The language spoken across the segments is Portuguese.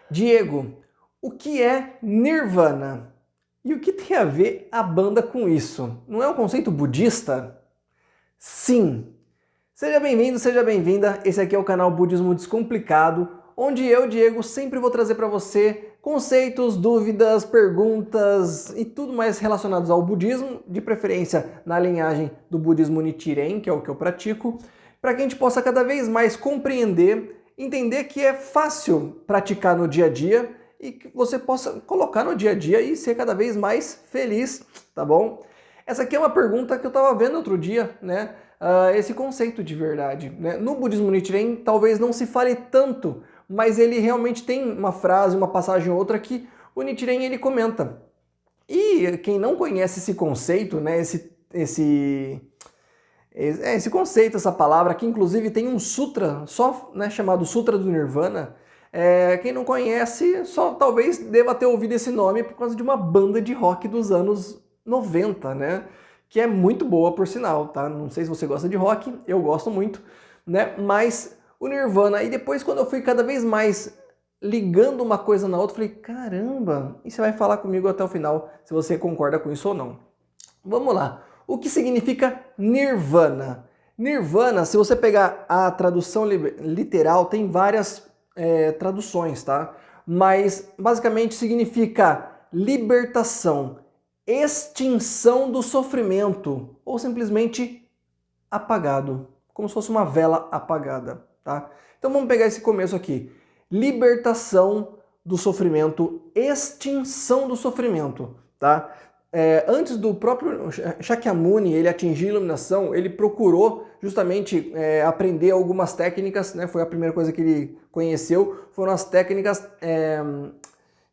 Diego, o que é Nirvana? E o que tem a ver a banda com isso? Não é um conceito budista? Sim! Seja bem-vindo, seja bem-vinda. Esse aqui é o canal Budismo Descomplicado, onde eu, Diego, sempre vou trazer para você conceitos, dúvidas, perguntas e tudo mais relacionados ao budismo, de preferência na linhagem do budismo Nichiren, que é o que eu pratico, para que a gente possa cada vez mais compreender, entender que é fácil praticar no dia a dia e que você possa colocar no dia a dia e ser cada vez mais feliz, tá bom? Essa aqui é uma pergunta que eu estava vendo outro dia, né? Esse conceito de verdade, né? No budismo Nichiren talvez não se fale tanto, mas ele realmente tem uma frase, uma passagem ou outra que o Nichiren ele comenta. E quem não conhece esse conceito, né? Esse conceito, essa palavra, que inclusive tem um sutra só, né, chamado Sutra do Nirvana. Quem não conhece só talvez deva ter ouvido esse nome por causa de uma banda de rock dos anos 90, né? Que é muito boa, por sinal, tá? Não sei se você gosta de rock, eu gosto muito, né? Mas o Nirvana, e depois quando eu fui cada vez mais ligando uma coisa na outra, eu falei, caramba, e você vai falar comigo até o final se você concorda com isso ou não. Vamos lá. O que significa Nirvana? Nirvana, se você pegar a tradução literal, tem várias traduções, tá? Mas basicamente significa libertação, extinção do sofrimento, ou simplesmente apagado, como se fosse uma vela apagada, tá? Então vamos pegar esse começo aqui. Libertação do sofrimento, extinção do sofrimento, tá? Antes do próprio Shakyamuni ele atingir a iluminação, ele procurou justamente aprender algumas técnicas, né? Foi a primeira coisa que ele conheceu, foram as técnicas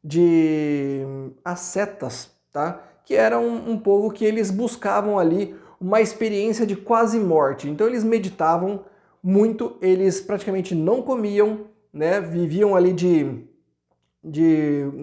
de ascetas, tá? Que eram um povo que eles buscavam ali uma experiência de quase morte. Então eles meditavam muito, eles praticamente não comiam, né? Viviam ali de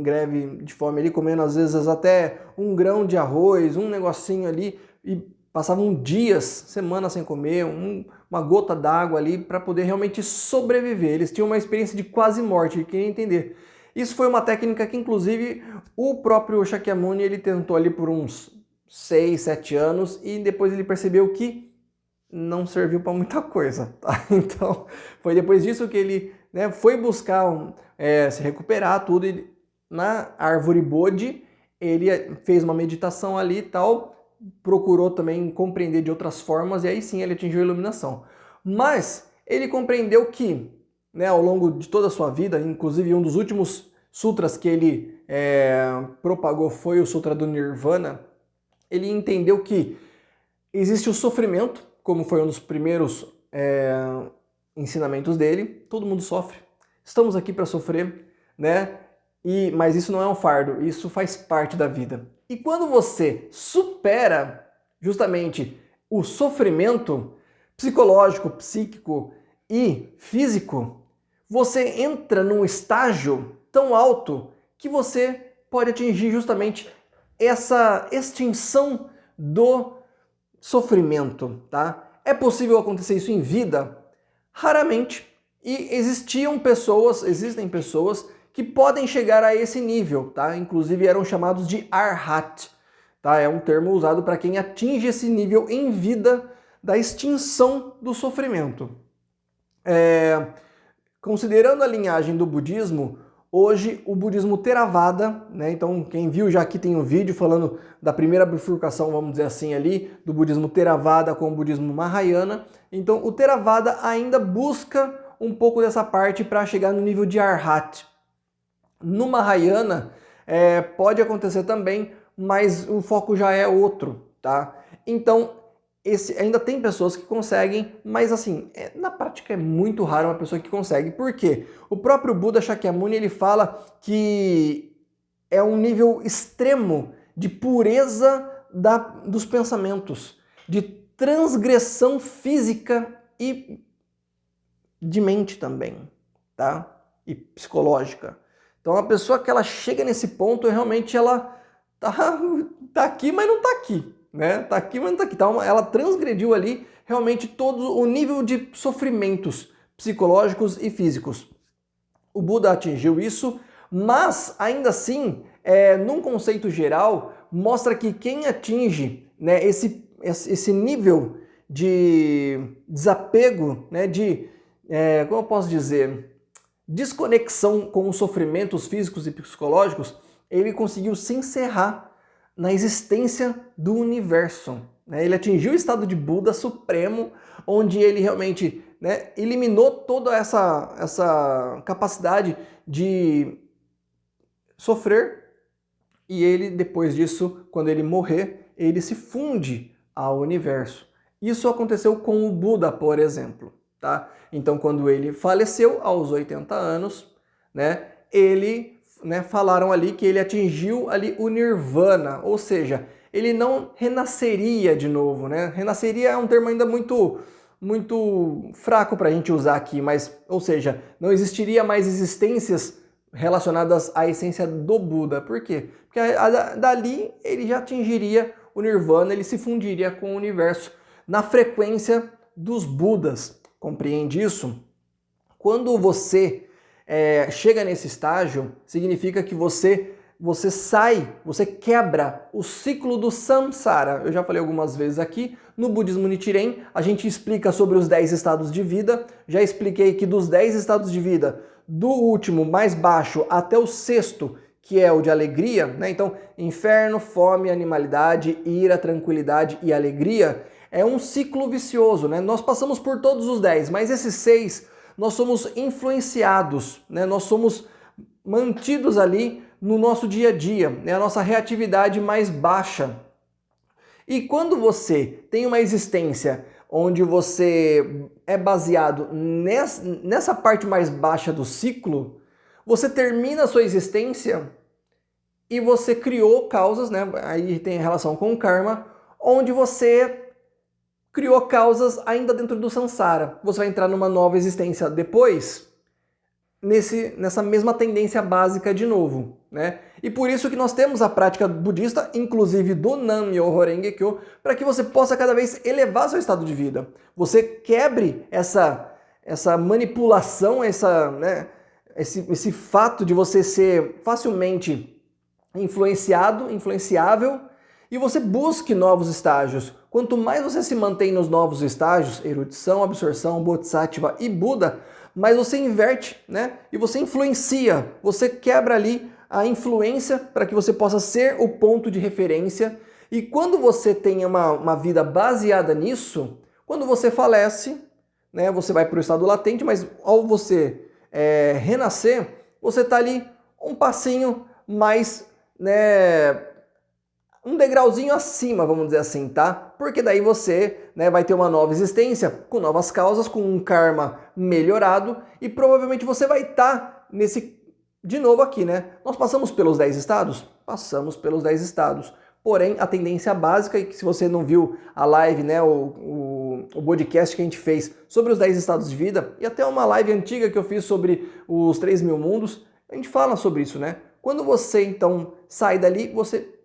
greve de fome ali, comendo às vezes até um grão de arroz, um negocinho ali, e passavam dias, semanas sem comer, uma gota d'água ali para poder realmente sobreviver. Eles tinham uma experiência de quase morte, queria entender. Isso foi uma técnica que inclusive o próprio Shakyamuni ele tentou ali por uns 6, 7 anos e depois ele percebeu que não serviu para muita coisa, tá? Então foi depois disso que ele, né, foi buscar se recuperar tudo, e na árvore Bodhi ele fez uma meditação ali e tal, procurou também compreender de outras formas e aí sim ele atingiu a iluminação. Mas ele compreendeu que, né, ao longo de toda a sua vida, inclusive um dos últimos sutras que ele propagou foi o Sutra do Nirvana, ele entendeu que existe o sofrimento, como foi um dos primeiros ensinamentos dele. Todo mundo sofre. Estamos aqui para sofrer, né? Mas isso não é um fardo, isso faz parte da vida. E quando você supera justamente o sofrimento psicológico, psíquico e físico, você entra num estágio tão alto que você pode atingir justamente essa extinção do sofrimento, tá? É possível acontecer isso em vida? Raramente. E existem pessoas que podem chegar a esse nível, tá? Inclusive eram chamados de arhat, tá? É um termo usado para quem atinge esse nível em vida da extinção do sofrimento. Considerando a linhagem do budismo, hoje o budismo Theravada, né? Então quem viu já aqui tem um vídeo falando da primeira bifurcação, vamos dizer assim ali, do budismo Theravada com o budismo Mahayana. Então o Theravada ainda busca um pouco dessa parte para chegar no nível de Arhat. No Mahayana pode acontecer também, mas o foco já é outro, tá? Então ainda tem pessoas que conseguem, mas assim, na prática é muito raro uma pessoa que consegue. Por quê? O próprio Buda Shakyamuni ele fala que é um nível extremo de pureza dos pensamentos, de transgressão física e de mente também, tá? E psicológica. Então a pessoa que ela chega nesse ponto, realmente ela tá aqui, mas não tá aqui. Né? Tá aqui, mas não tá aqui. Então, ela transgrediu ali realmente todo o nível de sofrimentos psicológicos e físicos. O Buda atingiu isso, Mas, ainda assim, num conceito geral, mostra que quem atinge, né, esse nível de desapego, né, como eu posso dizer, desconexão com os sofrimentos físicos e psicológicos, ele conseguiu se encerrar na existência do universo, né? Ele atingiu o estado de Buda supremo, onde ele realmente, né, eliminou toda essa capacidade de sofrer, e ele, depois disso, quando ele morrer, ele se funde ao universo. Isso aconteceu com o Buda, por exemplo. Tá? Então, quando ele faleceu aos 80 anos, né, falaram ali que ele atingiu ali o Nirvana, ou seja, ele não renasceria de novo, né? Renasceria é um termo ainda muito fraco para a gente usar aqui, mas, ou seja, não existiria mais existências relacionadas à essência do Buda. Por quê? Porque dali ele já atingiria o Nirvana, ele se fundiria com o universo na frequência dos Budas. Compreende isso? Quando você chega nesse estágio, significa que você quebra o ciclo do samsara. Eu já falei algumas vezes aqui, no budismo Nichiren, a gente explica sobre os 10 estados de vida. Já expliquei que dos 10 estados de vida, do último, mais baixo, até o sexto, que é o de alegria, né? Então, inferno, fome, animalidade, ira, tranquilidade e alegria, é um ciclo vicioso, né? Nós passamos por todos os 10, mas esses 6 nós somos influenciados, né? Nós somos mantidos ali no nosso dia a dia, né? A nossa reatividade mais baixa. E quando você tem uma existência onde você é baseado nessa parte mais baixa do ciclo, você termina a sua existência e você criou causas, né? Aí tem relação com o karma, onde você criou causas ainda dentro do samsara. Você vai entrar numa nova existência depois, nessa mesma tendência básica de novo, né? E por isso que nós temos a prática budista, inclusive do Nam-myoho Renge-kyo, para que você possa cada vez elevar seu estado de vida. Você quebre essa manipulação, esse fato de você ser facilmente influenciável, e você busque novos estágios. Quanto mais você se mantém nos novos estágios, erudição, absorção, bodhisattva e Buda, mais você inverte, né? E você influencia, você quebra ali a influência para que você possa ser o ponto de referência. E quando você tem uma vida baseada nisso, quando você falece, né, você vai para o estado latente, mas ao você renascer, você está ali um passinho mais, né, um degrauzinho acima, vamos dizer assim, tá? Porque daí você, né, vai ter uma nova existência, com novas causas, com um karma melhorado, e provavelmente você vai estar de novo aqui, né? Nós passamos pelos 10 estados? Passamos pelos 10 estados. Porém, a tendência básica, e que se você não viu a live, né, o podcast que a gente fez sobre os 10 estados de vida, e até uma live antiga que eu fiz sobre os 3.000 mundos, a gente fala sobre isso, né? Quando você, então, sai dali, você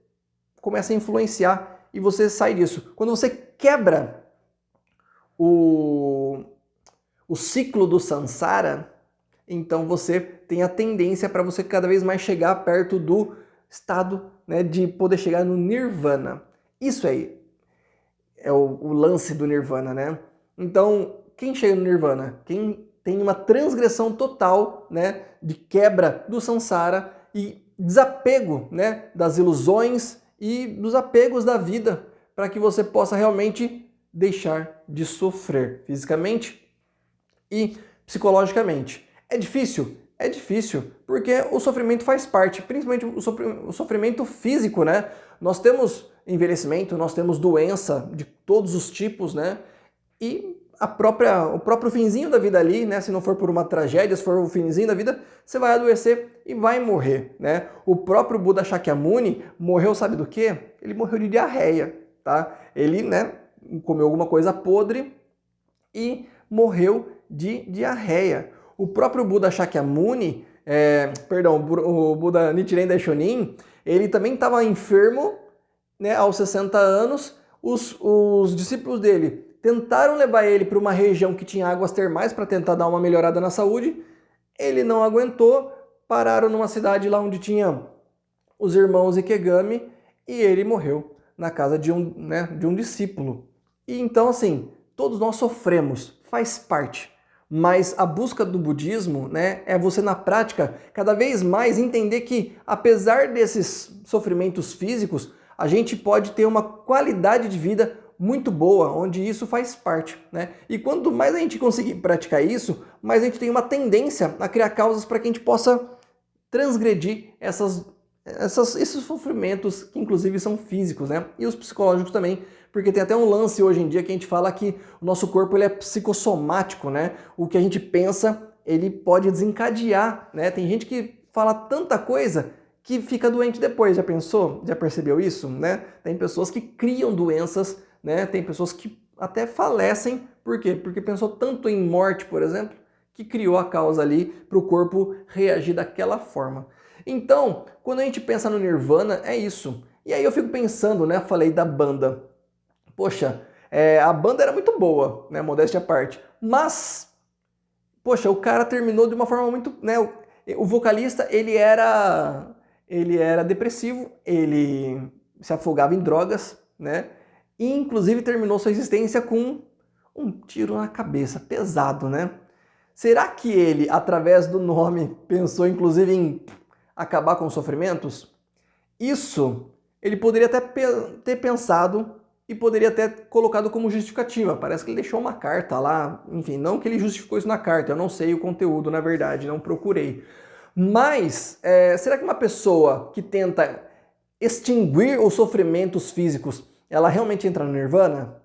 começa a influenciar e você sai disso. Quando você quebra o ciclo do samsara, então você tem a tendência para você cada vez mais chegar perto do estado, né, de poder chegar no nirvana. Isso aí é o lance do nirvana, né? Então, quem chega no nirvana? Quem tem uma transgressão total, né, de quebra do samsara e desapego, né, das ilusões e dos apegos da vida, para que você possa realmente deixar de sofrer fisicamente e psicologicamente. É difícil? É difícil, porque o sofrimento faz parte, principalmente o sofrimento físico, né? Nós temos envelhecimento, nós temos doença de todos os tipos, né? E o próprio finzinho da vida ali, né? Se não for por uma tragédia, se for o finzinho da vida, você vai adoecer e vai morrer, né? O próprio Buda Shakyamuni morreu, sabe do quê? Ele morreu de diarreia, tá? Ele, né, comeu alguma coisa podre e morreu de diarreia. O próprio Buda Shakyamuni, o Buda Nichiren Daishonin, ele também estava enfermo, né, aos 60 anos. Os discípulos dele tentaram levar ele para uma região que tinha águas termais para tentar dar uma melhorada na saúde. Ele não aguentou, pararam numa cidade lá onde tinha os irmãos Ikegami e ele morreu na casa de um discípulo. E então, assim, todos nós sofremos, faz parte. Mas a busca do budismo, né, é você na prática cada vez mais entender que, apesar desses sofrimentos físicos, a gente pode ter uma qualidade de vida muito boa, onde isso faz parte, né? E quanto mais a gente conseguir praticar isso, mais a gente tem uma tendência a criar causas para que a gente possa transgredir esses sofrimentos que inclusive são físicos, né? E os psicológicos também, porque tem até um lance hoje em dia que a gente fala que o nosso corpo ele é psicossomático, né? O que a gente pensa, ele pode desencadear, né? Tem gente que fala tanta coisa que fica doente depois, já pensou? Já percebeu isso, né? Tem pessoas que criam doenças, né? Tem pessoas que até falecem, por quê? Porque pensou tanto em morte, por exemplo, que criou a causa ali para o corpo reagir daquela forma. Então, quando a gente pensa no Nirvana, é isso. E aí eu fico pensando, né? Falei da banda. Poxa, a banda era muito boa, né? Modéstia à parte. Mas, poxa, o cara terminou de uma forma muito, né? O vocalista, ele era depressivo, ele se afogava em drogas, né? E inclusive terminou sua existência com um tiro na cabeça, pesado, né? Será que ele, através do nome, pensou inclusive em acabar com os sofrimentos? Isso ele poderia até ter pensado e poderia ter colocado como justificativa. Parece que ele deixou uma carta lá, enfim, não que ele justificou isso na carta, eu não sei o conteúdo, na verdade, não procurei. Mas, será que uma pessoa que tenta extinguir os sofrimentos físicos, ela realmente entra no Nirvana?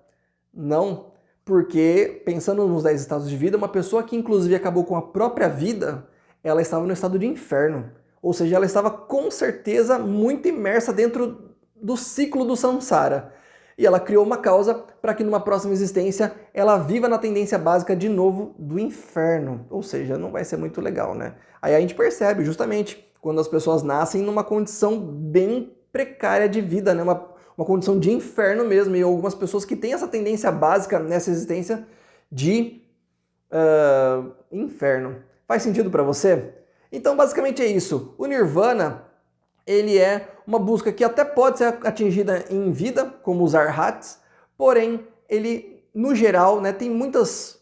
Não, porque, pensando nos 10 estados de vida, uma pessoa que inclusive acabou com a própria vida, ela estava no estado de inferno. Ou seja, ela estava com certeza muito imersa dentro do ciclo do samsara. E ela criou uma causa para que numa próxima existência ela viva na tendência básica de novo do inferno. Ou seja, não vai ser muito legal, né? Aí a gente percebe justamente quando as pessoas nascem numa condição bem precária de vida, né? Uma condição de inferno mesmo. E algumas pessoas que têm essa tendência básica nessa existência de inferno. Faz sentido para você? Então, basicamente é isso. O Nirvana, ele é uma busca que até pode ser atingida em vida, como os arhats, porém, ele, no geral, né, tem muitas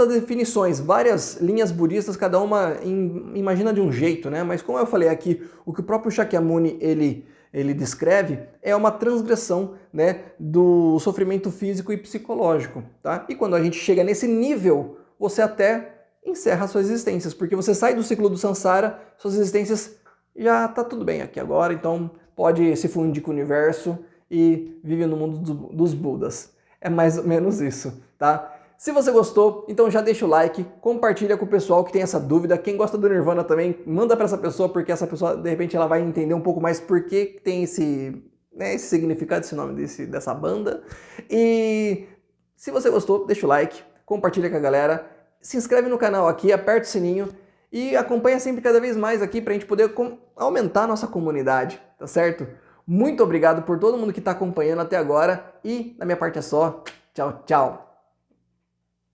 definições, várias linhas budistas, cada uma imagina de um jeito, né? Mas como eu falei aqui, o que o próprio Shakyamuni, ele descreve é uma transgressão, né, do sofrimento físico e psicológico, tá? E quando a gente chega nesse nível, você até encerra suas existências, porque você sai do ciclo do samsara, suas existências já tá tudo bem aqui agora, então pode se fundir com o universo e vive no mundo dos Budas. É mais ou menos isso, tá? Se você gostou, então já deixa o like, compartilha com o pessoal que tem essa dúvida. Quem gosta do Nirvana também, manda para essa pessoa, porque essa pessoa, de repente, ela vai entender um pouco mais por que tem esse significado, esse nome dessa banda. E se você gostou, deixa o like, compartilha com a galera, se inscreve no canal aqui, aperta o sininho e acompanha sempre cada vez mais aqui para a gente poder aumentar a nossa comunidade, tá certo? Muito obrigado por todo mundo que está acompanhando até agora e da minha parte é só. Tchau, tchau!